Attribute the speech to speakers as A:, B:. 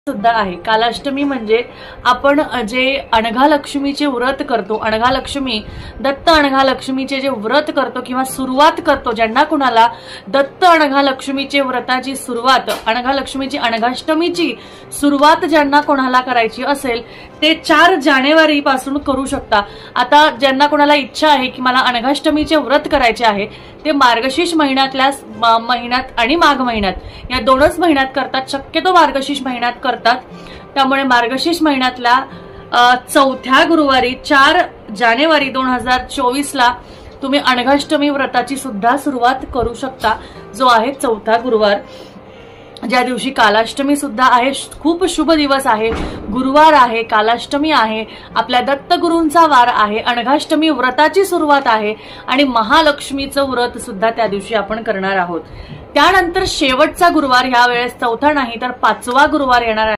A: सुद्धा आहे। कालाष्टमी म्हणजे आपण जे अनघालक्ष्मीचे व्रत करतो, अनघालक्ष्मी दत्त अनघालक्ष्मीचे जे व्रत करतो किंवा सुरुवात करतो, ज्यांना कुणाला दत्त अनघालक्ष्मीचे व्रताची सुरुवात, अनघालक्ष्मीची अनघाष्टमीची सुरुवात ज्यांना कोणाला करायची असेल ते 4 जानेवारी पासून करू शकता। आता ज्यांना कोणाला इच्छा आहे की मला अनघाष्टमीचे व्रत करायचे आहे ते मार्गशीर्ष महिन्यात आणि माघ महिन्यात या दोनच महिन्यात करतात, शक्यतो मार्गशीर्ष महिन्यात करतात। त्यामुळे मार्गशीर्ष महिन्यातल्या 4थ्या गुरुवारी 4 जानेवारी 2024 ला तुम्ही अनघाष्टमी व्रताची सुद्धा सुरुवात करू शकता, जो आहे 4था गुरुवार, ज्या दिवशी कालाष्टमी सुद्धा आहे। खूप शुभ दिवस आहे, गुरुवार आहे, कालाष्टमी आहे, आपल्या दत्तगुरूंचा वार आहे, अनघाष्टमी व्रताची सुरुवात आहे आणि महालक्ष्मीचं व्रत सुद्धा त्या दिवशी आपण करणार आहोत। त्यानंतर शेवटचा गुरुवार, ह्या वेळेस 4था नाही तर 5वा गुरुवार येणार आहे।